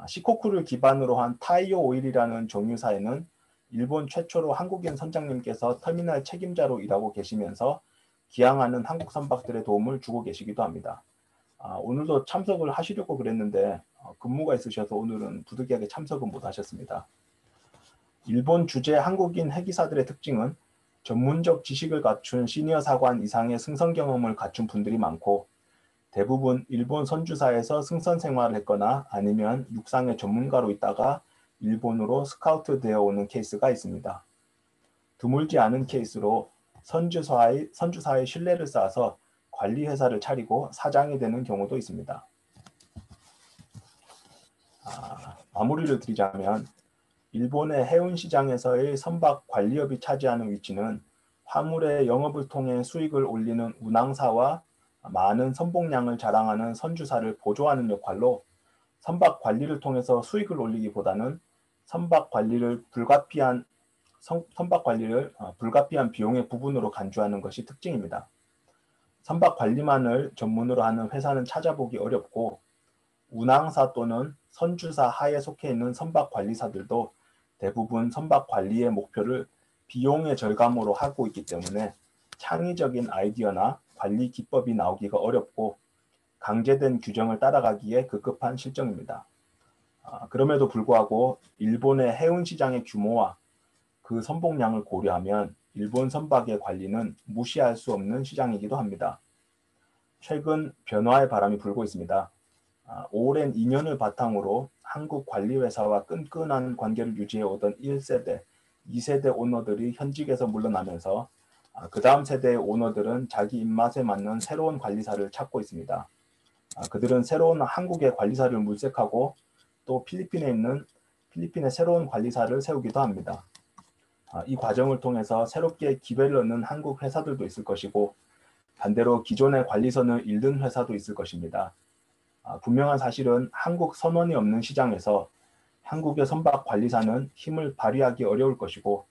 시코쿠를 기반으로 한 타이오 오일이라는 정유사에는 일본 최초로 한국인 선장님께서 터미널 책임자로 일하고 계시면서 기항하는 한국 선박들의 도움을 주고 계시기도 합니다. 오늘도 참석을 하시려고 그랬는데 근무가 있으셔서 오늘은 부득이하게 참석은 못 하셨습니다. 일본 주재 한국인 핵이사들의 특징은 전문적 지식을 갖춘 시니어 사관 이상의 승선 경험을 갖춘 분들이 많고, 대부분 일본 선주사에서 승선 생활을 했거나 아니면 육상의 전문가로 있다가 일본으로 스카우트 되어 오는 케이스가 있습니다. 드물지 않은 케이스로 선주사의 신뢰를 쌓아서 관리회사를 차리고 사장이 되는 경우도 있습니다. 마무리를 드리자면 일본의 해운시장에서의 선박 관리업이 차지하는 위치는 화물의 영업을 통해 수익을 올리는 운항사와 많은 선봉량을 자랑하는 선주사를 보조하는 역할로 선박 관리를 통해서 수익을 올리기보다는 선박 관리를 불가피한 비용의 부분으로 간주하는 것이 특징입니다. 선박 관리만을 전문으로 하는 회사는 찾아보기 어렵고, 운항사 또는 선주사 하에 속해 있는 선박 관리사들도 대부분 선박 관리의 목표를 비용의 절감으로 하고 있기 때문에 창의적인 아이디어나 관리 기법이 나오기가 어렵고 강제된 규정을 따라가기에 급급한 실정입니다. 그럼에도 불구하고 일본의 해운 시장의 규모와 그 선봉량을 고려하면 일본 선박의 관리는 무시할 수 없는 시장이기도 합니다. 최근 변화의 바람이 불고 있습니다. 오랜 인연을 바탕으로 한국 관리회사와 끈끈한 관계를 유지해 오던 1세대, 2세대 오너들이 현직에서 물러나면서 그 다음 세대의 오너들은 자기 입맛에 맞는 새로운 관리사를 찾고 있습니다. 그들은 새로운 한국의 관리사를 물색하고 또 필리핀에 새로운 관리사를 세우기도 합니다. 이 과정을 통해서 새롭게 기회를 얻는 한국 회사들도 있을 것이고 반대로 기존의 관리선을 잃는 회사도 있을 것입니다. 분명한 사실은 한국 선원이 없는 시장에서 한국의 선박 관리사는 힘을 발휘하기 어려울 것이고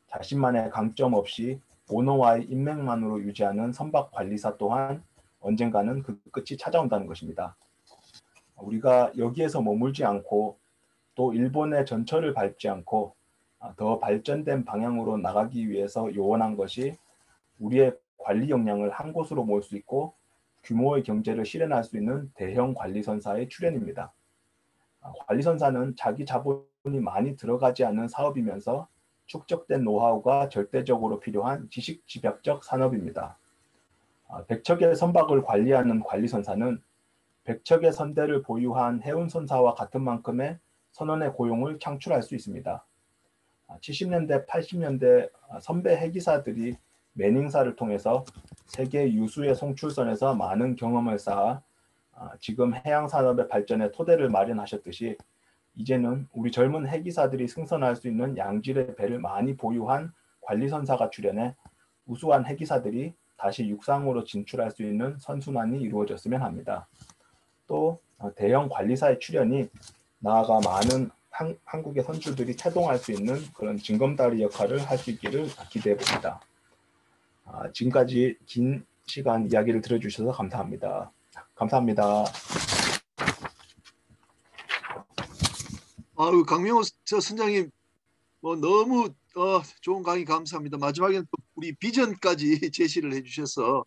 자신만의 강점 없이 오너와의 인맥만으로 유지하는 선박 관리사 또한 언젠가는 그 끝이 찾아온다는 것입니다. 우리가 여기에서 머물지 않고 또 일본의 전철을 밟지 않고 더 발전된 방향으로 나가기 위해서 요원한 것이 우리의 관리 역량을 한 곳으로 모을 수 있고 규모의 경제를 실현할 수 있는 대형 관리선사의 출현입니다. 관리선사는 자기 자본이 많이 들어가지 않는 사업이면서 축적된 노하우가 절대적으로 필요한 지식집약적 산업입니다. 100척의 선박을 관리하는 관리선사는 100척의 선대를 보유한 해운선사와 같은 만큼의 선원의 고용을 창출할 수 있습니다. 70년대, 80년대 선배 해기사들이 매닝사를 통해서 세계 유수의 송출선에서 많은 경험을 쌓아 지금 해양산업의 발전에 토대를 마련하셨듯이 이제는 우리 젊은 해기사들이 승선할 수 있는 양질의 배를 많이 보유한 관리선사가 출현해 우수한 해기사들이 다시 육상으로 진출할 수 있는 선순환이 이루어졌으면 합니다. 또 대형 관리사의 출현이 나아가 많은 한국의 선주들이 태동할 수 있는 그런 징검다리 역할을 할 수 있기를 기대해 봅니다. 지금까지 긴 시간 이야기를 들어주셔서 감사합니다. 감사합니다. 아유, 강명호 선장님 너무 좋은 강의 감사합니다. 마지막에는 또 우리 비전까지 제시를 해주셔서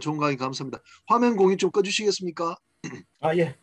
좋은 강의 감사합니다. 화면 공유 좀 꺼주시겠습니까? 예.